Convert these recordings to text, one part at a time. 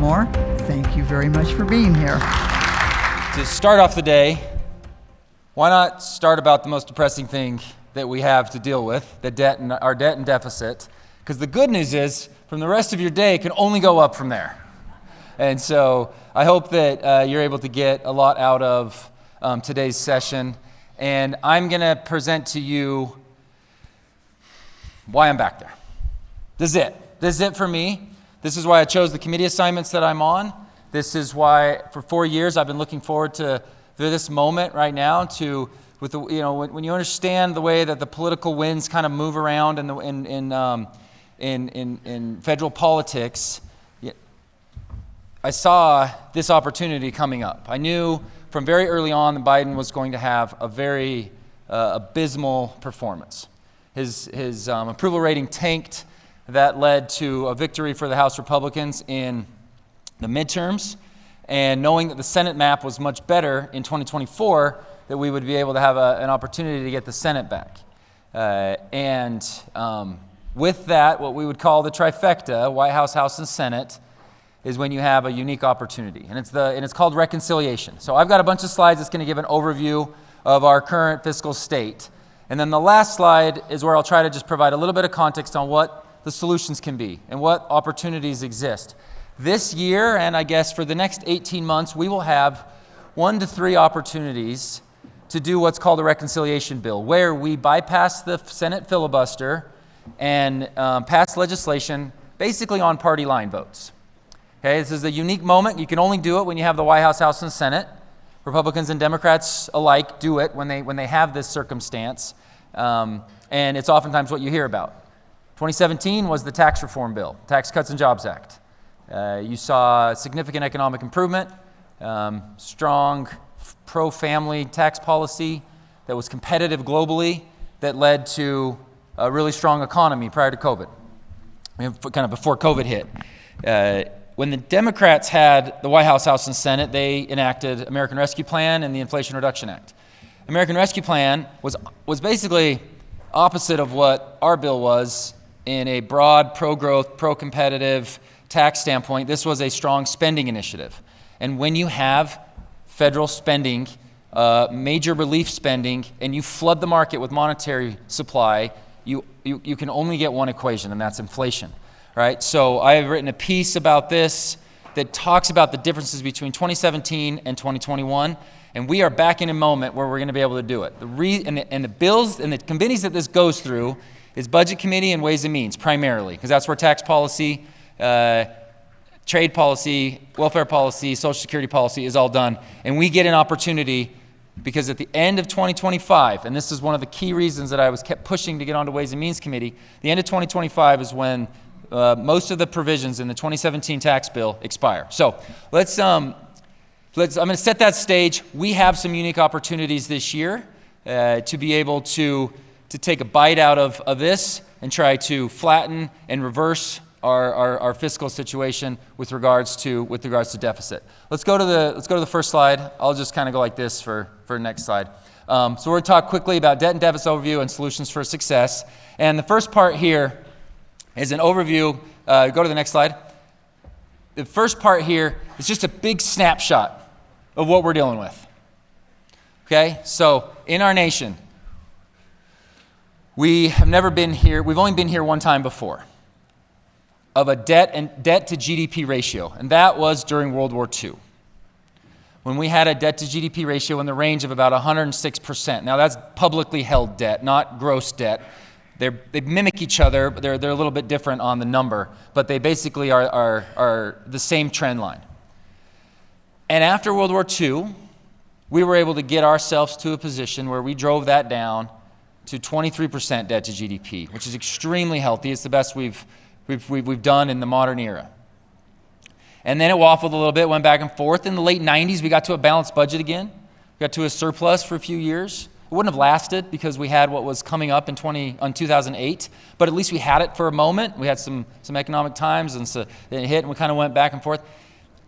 Moore, thank you very much for being here. To start off the day, why not start about the most depressing thing that we have to deal with, our debt and deficit? Because the good news is, from the rest of your day, it can only go up from there. And so I hope that you're able to get a lot out of today's session. And I'm going to present to you why I'm back there. This is it. This is it for me. This is why I chose the committee assignments that I'm on. This is why, for 4 years, I've been looking forward to this moment right now. When you understand the way that the political winds kind of move around in federal politics, I saw this opportunity coming up. I knew from very early on that Biden was going to have a very abysmal performance. His approval rating tanked. That led to a victory for the House Republicans in the midterms, and knowing that the Senate map was much better in 2024, that we would be able to have an opportunity to get the Senate back. With that, what we would call the trifecta, White House, House, and Senate, is when you have a unique opportunity, and it's called reconciliation. So I've got a bunch of slides that's going to give an overview of our current fiscal state, and then the last slide is where I'll try to just provide a little bit of context on what the solutions can be and what opportunities exist. This year, and I guess for the next 18 months, we will have 1 to 3 opportunities to do what's called a reconciliation bill, where we bypass the Senate filibuster and pass legislation basically on party line votes. Okay, this is a unique moment. You can only do it when you have the White House, House, and Senate. Republicans and Democrats alike do it when they have this circumstance, and it's oftentimes what you hear about. 2017 was the tax reform bill, Tax Cuts and Jobs Act. You saw significant economic improvement, strong pro-family tax policy that was competitive globally, that led to a really strong economy prior to COVID, kind of before COVID hit. When the Democrats had the White House, House, and Senate, they enacted American Rescue Plan and the Inflation Reduction Act. American Rescue Plan was basically opposite of what our bill was. In a broad, pro-growth, pro-competitive tax standpoint, this was a strong spending initiative. And when you have federal spending, major relief spending, and you flood the market with monetary supply, you can only get one equation, and that's inflation, right? So I have written a piece about this that talks about the differences between 2017 and 2021, and we are back in a moment where we're going to be able to do it. And the bills and the committees that this goes through is Budget Committee and Ways and Means, primarily, because that's where tax policy, trade policy, welfare policy, Social Security policy is all done. And we get an opportunity because at the end of 2025, and this is one of the key reasons that I kept pushing to get onto Ways and Means Committee, the end of 2025 is when most of the provisions in the 2017 tax bill expire. So I'm going to set that stage. We have some unique opportunities this year to be able to take a bite out of this and try to flatten and reverse our fiscal situation with regards to deficit. Let's go to the first slide. I'll just kind of go like this for the next slide. So we're going to talk quickly about debt and deficit overview and solutions for success. And the first part here is an overview. Go to the next slide. The first part here is just a big snapshot of what we're dealing with. Okay, so in our nation, we have never been here, we've only been here one time before, of a debt to GDP ratio, and that was during World War II, when we had a debt to GDP ratio in the range of about 106%. Now that's publicly held debt, not gross debt. They mimic each other, but they're a little bit different on the number, but they basically are the same trend line. And after World War II, we were able to get ourselves to a position where we drove that down to 23% debt to GDP, which is extremely healthy. It's the best we've done in the modern era. And then it waffled a little bit, went back and forth. In the late 90s, we got to a balanced budget again. We got to a surplus for a few years. It wouldn't have lasted because we had what was coming up in 2008, but at least we had it for a moment. We had some economic times, and so it hit, and we kind of went back and forth.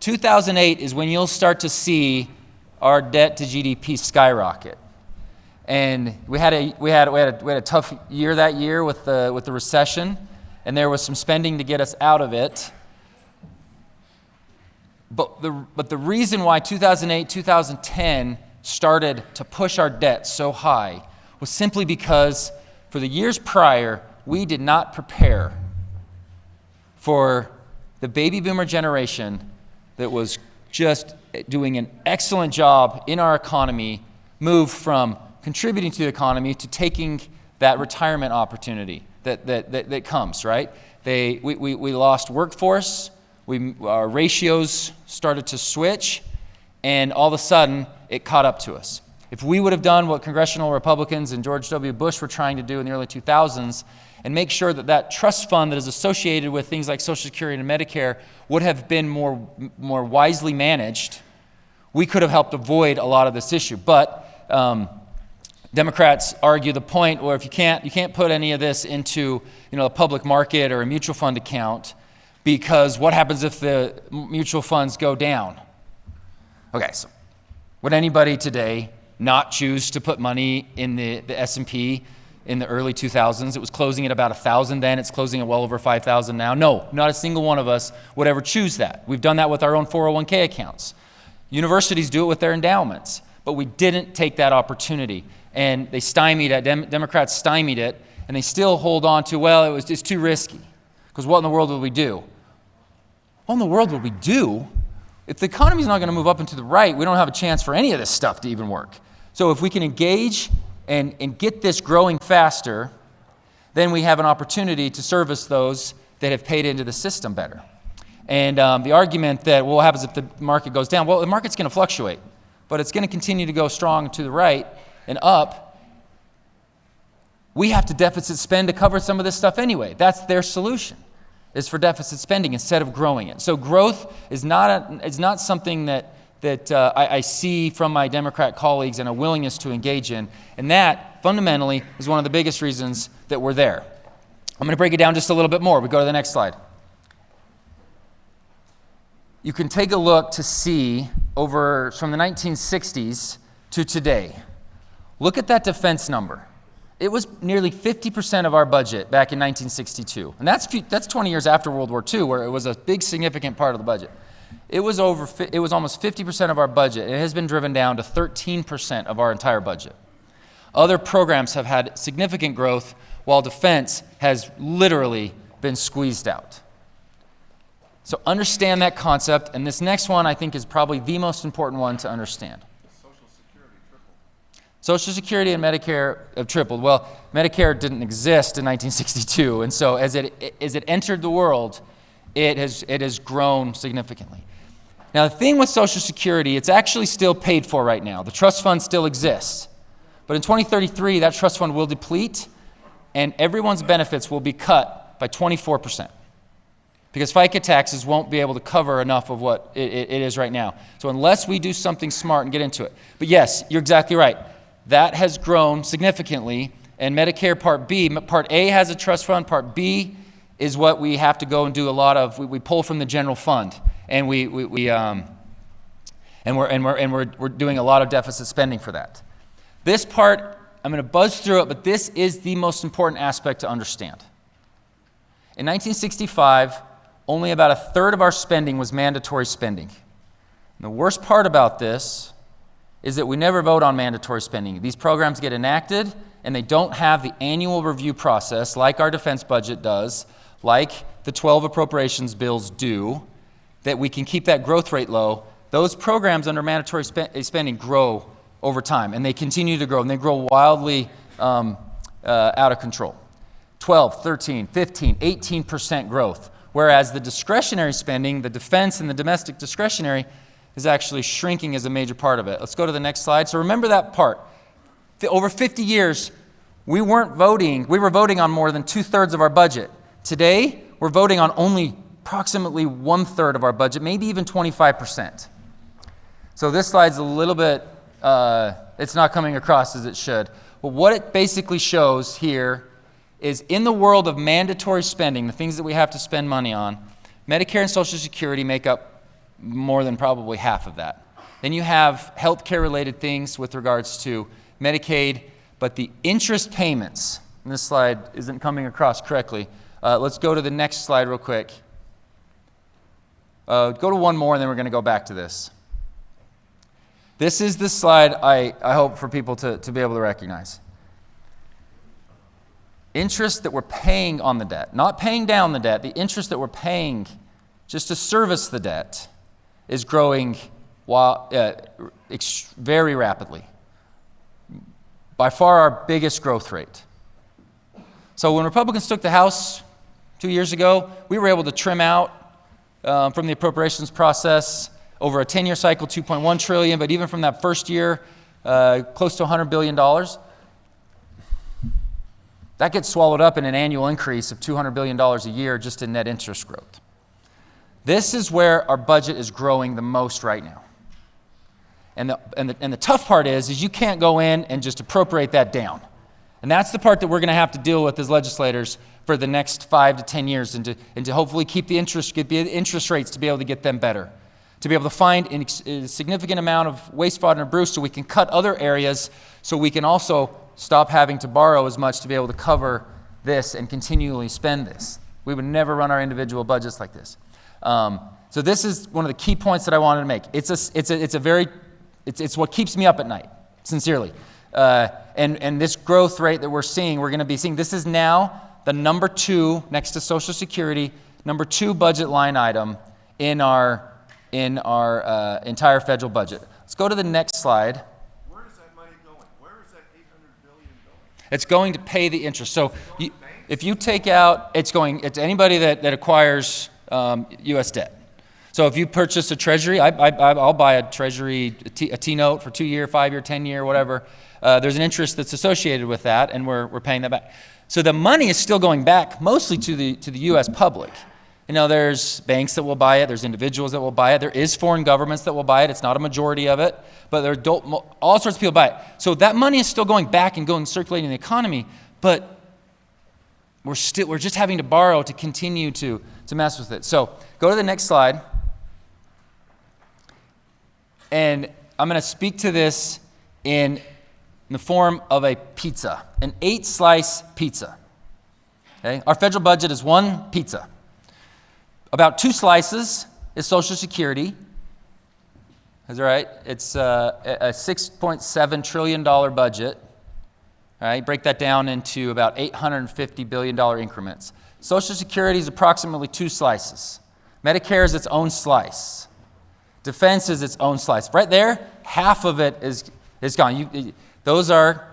2008 is when you'll start to see our debt to GDP skyrocket. And we had a tough year that year with the recession, and there was some spending to get us out of it. But the reason why 2008, 2010 started to push our debt so high was simply because for the years prior, we did not prepare for the baby boomer generation that was just doing an excellent job in our economy, move from contributing to the economy to taking that retirement opportunity that comes, right? We lost workforce, our ratios started to switch, and all of a sudden, it caught up to us. If we would have done what congressional Republicans and George W. Bush were trying to do in the early 2000s and make sure that that trust fund that is associated with things like Social Security and Medicare would have been more wisely managed, we could have helped avoid a lot of this issue. But Democrats argue the point where if you can't put any of this into a public market or a mutual fund account, because what happens if the mutual funds go down? Okay, so would anybody today not choose to put money in the S&P in the early 2000s? It was closing at about 1,000 then. It's closing at well over 5,000 now. No, not a single one of us would ever choose that. We've done that with our own 401k accounts. Universities do it with their endowments, but we didn't take that opportunity. And they stymied it, Democrats stymied it, and they still hold on to, well, it's too risky. Because what in the world would we do? What in the world would we do? If the economy's not going to move up and to the right, we don't have a chance for any of this stuff to even work. So if we can engage and get this growing faster, then we have an opportunity to service those that have paid into the system better. And the argument that, well, what happens if the market goes down? Well, the market's going to fluctuate, but it's going to continue to go strong to the right and up. We have to deficit spend to cover some of this stuff anyway. That's their solution, is for deficit spending instead of growing it. So growth is not something that I see from my Democrat colleagues and a willingness to engage in. And that, fundamentally, is one of the biggest reasons that we're there. I'm going to break it down just a little bit more. We go to the next slide. You can take a look to see over from the 1960s to today. Look at that defense number. It was nearly 50% of our budget back in 1962. And that's 20 years after World War II, where it was a big, significant part of the budget. It was almost 50% of our budget. It has been driven down to 13% of our entire budget. Other programs have had significant growth, while defense has literally been squeezed out. So understand that concept, and this next one I think is probably the most important one to understand. Social Security and Medicare have tripled. Well, Medicare didn't exist in 1962, and so as it entered the world, it has grown significantly. Now, the thing with Social Security, it's actually still paid for right now. The trust fund still exists. But in 2033, that trust fund will deplete, and everyone's benefits will be cut by 24%. Because FICA taxes won't be able to cover enough of what it is right now. So unless we do something smart and get into it. But yes, you're exactly right. That has grown significantly, and Medicare Part B, Part A has a trust fund, Part B is what we have to go and do a lot of. We pull from the general fund, and we're doing a lot of deficit spending for that. This part, I'm going to buzz through it, but this is the most important aspect to understand. In 1965, only about a third of our spending was mandatory spending. And the worst part about this is that we never vote on mandatory spending. These programs get enacted, and they don't have the annual review process like our defense budget does, like the 12 appropriations bills do, that we can keep that growth rate low. Those programs under mandatory spending grow over time, and they continue to grow, and they grow wildly out of control. 12, 13, 15, 18% growth, whereas the discretionary spending, the defense and the domestic discretionary, is actually shrinking as a major part of it. Let's go to the next slide. So remember that part. Over 50 years, we were voting on more than 2/3 of our budget. Today, we're voting on only approximately 1/3 of our budget, maybe even 25%. So this slide's a little bit, it's not coming across as it should. But what it basically shows here is in the world of mandatory spending, the things that we have to spend money on, Medicare and Social Security make up more than probably half of that. Then you have healthcare-related things with regards to Medicaid, but the interest payments, and this slide isn't coming across correctly. Let's go to the next slide real quick. Go to one more, and then we're going to go back to this. This is the slide I hope for people to be able to recognize. Interest that we're paying on the debt, not paying down the debt, the interest that we're paying just to service the debt is growing very rapidly. By far our biggest growth rate. So when Republicans took the House 2 years ago, we were able to trim out from the appropriations process over a 10-year cycle, $2.1 trillion, but even from that first year, close to $100 billion. That gets swallowed up in an annual increase of $200 billion a year just in net interest growth. This is where our budget is growing the most right now. And the tough part is you can't go in and just appropriate that down. And that's the part that we're going to have to deal with as legislators for the next 5 to 10 years, and to hopefully get the interest rates to be able to get them better, to be able to find a significant amount of waste, fraud, and abuse so we can cut other areas, so we can also stop having to borrow as much to be able to cover this and continually spend this. We would never run our individual budgets like this. So this is one of the key points that I wanted to make. It's what keeps me up at night, sincerely. And this growth rate that we're going to be seeing, this is now the number 2, next to Social Security, number 2 budget line item in our entire federal budget. Let's go to the next slide. Where is that money going? Where is that $800 billion going? It's going to pay the interest. So if you take out, it's anybody that acquires U.S. debt. So if you purchase a treasury, I'll buy a treasury, a T-note for 2-year, 5-year, 10-year, whatever. There's an interest that's associated with that, and we're paying that back. So the money is still going back mostly to the U.S. public. You know, there's banks that will buy it. There's individuals that will buy it. There is foreign governments that will buy it. It's not a majority of it, but there are all sorts of people buy it. So that money is still going back and circulating in the economy, but we're just having to borrow to continue to mess with it. So go to the next slide. And I'm going to speak to this in the form of a pizza, an 8-slice pizza. Okay? Our federal budget is one pizza. About 2 slices is Social Security. That's right. It's a $6.7 trillion budget. All right? Break that down into about $850 billion increments. Social Security is approximately 2 slices. Medicare is its own slice. Defense is its own slice. Right there, half of it is gone. Those are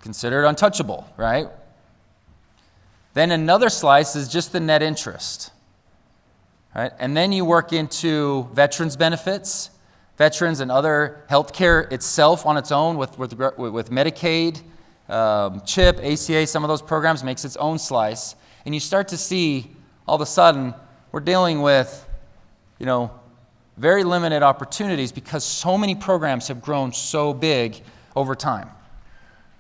considered untouchable, right? Then another slice is just the net interest. Right? And then you work into veterans benefits, veterans and other health care itself on its own with Medicaid, CHIP, ACA, some of those programs makes its own slice. And you start to see all of a sudden we're dealing with, very limited opportunities because so many programs have grown so big over time.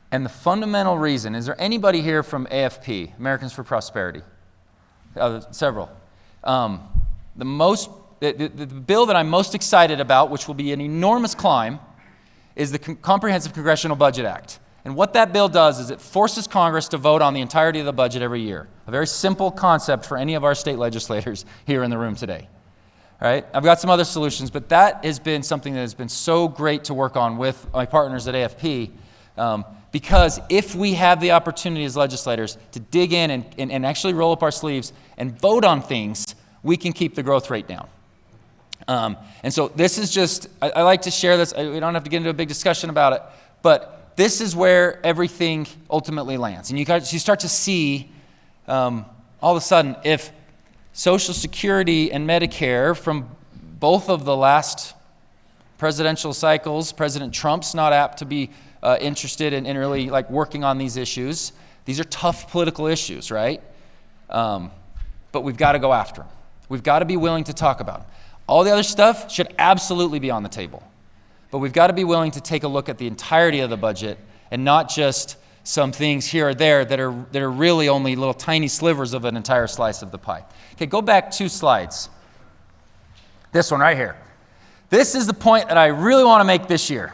And the fundamental reason, is there anybody here from AFP, Americans for Prosperity? Several. The bill that I'm most excited about, which will be an enormous climb, is the Comprehensive Congressional Budget Act. And what that bill does is it forces Congress to vote on the entirety of the budget every year. A very simple concept for any of our state legislators here in the room today. All right? I've got some other solutions, but that has been something that has been so great to work on with my partners at AFP, because if we have the opportunity as legislators to dig in and actually roll up our sleeves and vote on things, we can keep the growth rate down. And so this is just, I like to share this. We don't have to get into a big discussion about it, but this is where everything ultimately lands. And you start to see all of a sudden, if Social Security and Medicare from both of the last presidential cycles, President Trump's not apt to be interested in really working on these issues. These are tough political issues, right? But we've got to go after them. We've got to be willing to talk about them. All the other stuff should absolutely be on the table. But we've got to be willing to take a look at the entirety of the budget and not just some things here or there that are really only little tiny slivers of an entire slice of the pie. Okay, go back 2 slides. This one right here. This is the point that I really want to make this year.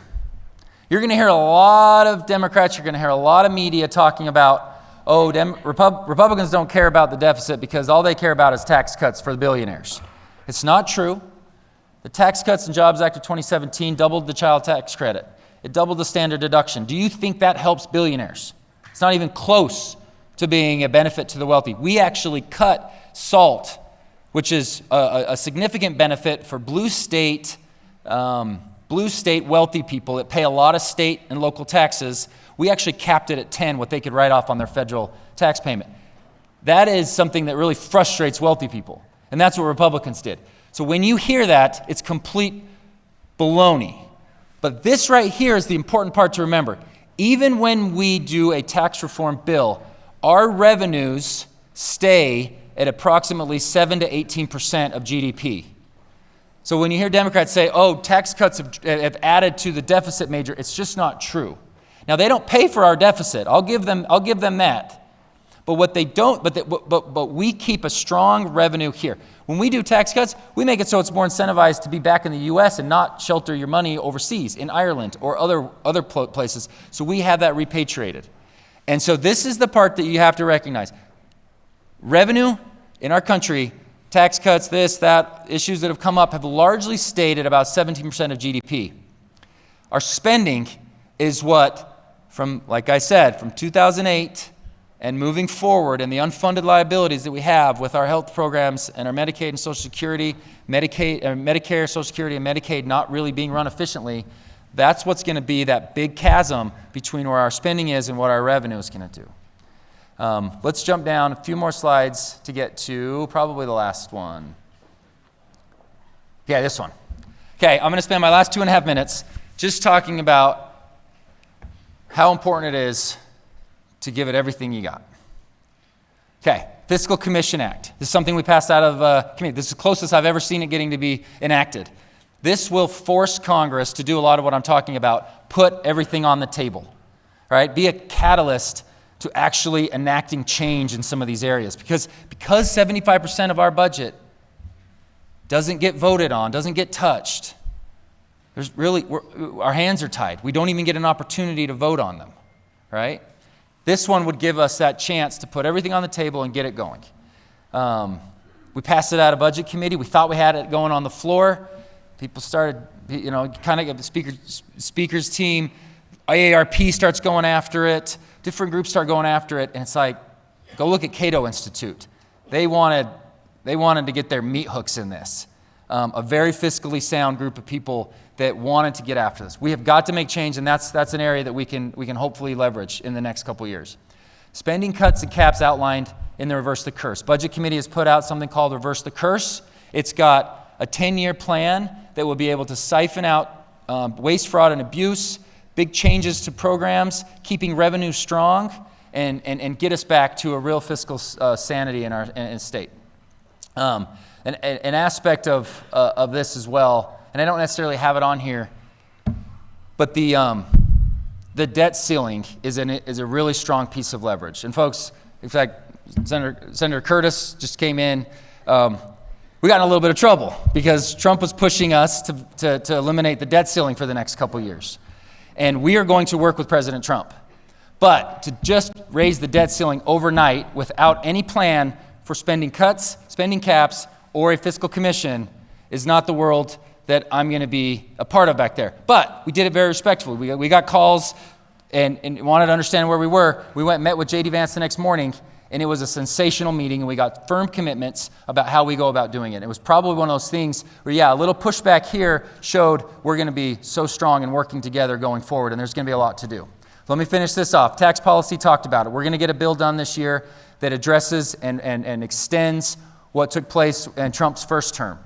You're going to hear a lot of Democrats, you're going to hear a lot of media talking about, Republicans don't care about the deficit because all they care about is tax cuts for the billionaires. It's not true. The Tax Cuts and Jobs Act of 2017 doubled the child tax credit. It doubled the standard deduction. Do you think that helps billionaires? It's not even close to being a benefit to the wealthy. We actually cut SALT, which is a significant benefit for blue state wealthy people that pay a lot of state and local taxes. We actually capped it at 10, what they could write off on their federal tax payment. That is something that really frustrates wealthy people, and that's what Republicans did. So when you hear that, it's complete baloney. But this right here is the important part to remember. Even when we do a tax reform bill, our revenues stay at approximately 7 to 18% of GDP. So when you hear Democrats say, oh, tax cuts have added to the deficit major, it's just not true. Now, they don't pay for our deficit. I'll give them that. But what they don't, but we keep a strong revenue here. When we do tax cuts, we make it so it's more incentivized to be back in the U.S. and not shelter your money overseas, in Ireland or other places. So we have that repatriated. And so this is the part that you have to recognize. Revenue in our country, tax cuts, this, that, issues that have come up have largely stayed at about 17% of GDP. Our spending is what, like I said, from 2008 and moving forward, and the unfunded liabilities that we have with our health programs and our Medicaid and Social Security, Medicare, Social Security, and Medicaid not really being run efficiently, that's what's going to be that big chasm between where our spending is and what our revenue is going to do. Let's jump down a few more slides to get to probably the last one. Yeah, this one. Okay, I'm going to spend my last 2.5 minutes just talking about how important it is to give it everything you got. Okay, Fiscal Commission Act. This is something we passed out of committee. This is the closest I've ever seen it getting to be enacted. This will force Congress to do a lot of what I'm talking about, put everything on the table, right? Be a catalyst to actually enacting change in some of these areas. Because 75% of our budget doesn't get voted on, doesn't get touched, our hands are tied. We don't even get an opportunity to vote on them, right? This one would give us that chance to put everything on the table and get it going. We passed it out of Budget Committee. We thought we had it going on the floor. People started, kind of the speaker's team. IARP starts going after it. Different groups start going after it. And it's like, go look at Cato Institute. They wanted to get their meat hooks in this. A very fiscally sound group of people that wanted to get after this. We have got to make change, and that's an area that we can hopefully leverage in the next couple years. Spending cuts and caps outlined in the Reverse the Curse. Budget Committee has put out something called Reverse the Curse. It's got a 10-year plan that will be able to siphon out waste, fraud, and abuse, big changes to programs, keeping revenue strong, and get us back to a real fiscal sanity in our state. An aspect of this as well, and I don't necessarily have it on here, but the debt ceiling is a really strong piece of leverage. And folks, in fact, Senator Curtis just came in. We got in a little bit of trouble because Trump was pushing us to eliminate the debt ceiling for the next couple years. And we are going to work with President Trump. But to just raise the debt ceiling overnight without any plan for spending cuts, spending caps, or a fiscal commission is not the world that I'm going to be a part of back there. But we did it very respectfully. We got calls and wanted to understand where we were. We went and met with J.D. Vance the next morning, and it was a sensational meeting, and we got firm commitments about how we go about doing it. It was probably one of those things where, a little pushback here showed we're going to be so strong and working together going forward, and there's going to be a lot to do. Let me finish this off. Tax policy, talked about it. We're going to get a bill done this year that addresses and extends what took place in Trump's first term.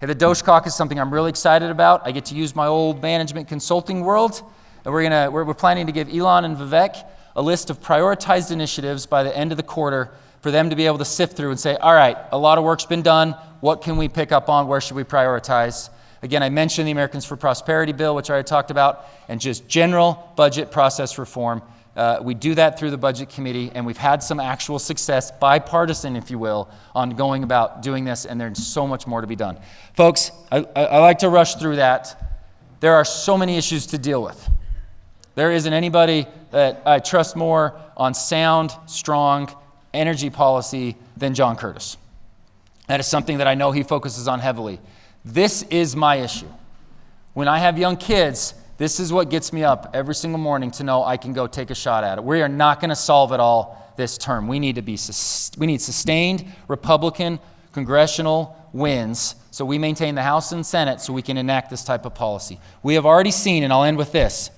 The DOGE caucus is something I'm really excited about. I get to use my old management consulting world, and we're planning to give Elon and Vivek a list of prioritized initiatives by the end of the quarter for them to be able to sift through and say, all right, a lot of work's been done. What can we pick up on? Where should we prioritize? Again, I mentioned the Americans for Prosperity bill, which I already talked about, and just general budget process reform. We do that through the Budget Committee, and we've had some actual success, bipartisan, if you will, on going about doing this, and there's so much more to be done. Folks, I like to rush through that. There are so many issues to deal with. There isn't anybody that I trust more on sound, strong energy policy than John Curtis. That is something that I know he focuses on heavily. This is my issue. When I have young kids, this is what gets me up every single morning to know I can go take a shot at it. We are not going to solve it all this term. We need sustained Republican congressional wins so we maintain the House and Senate so we can enact this type of policy. We have already seen, and I'll end with this,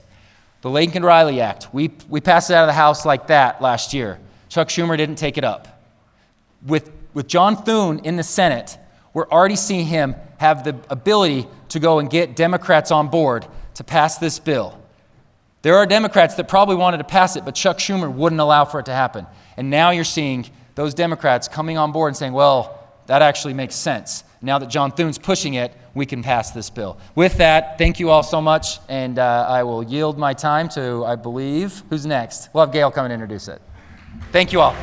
the Lincoln-Riley Act. We passed it out of the House like that last year. Chuck Schumer didn't take it up. With John Thune in the Senate, we're already seeing him have the ability to go and get Democrats on board to pass this bill. There are Democrats that probably wanted to pass it, but Chuck Schumer wouldn't allow for it to happen. And now you're seeing those Democrats coming on board and saying, well, that actually makes sense. Now that John Thune's pushing it, we can pass this bill. With that, thank you all so much, and I will yield my time to, I believe, who's next? We'll have Gail come and introduce it. Thank you all.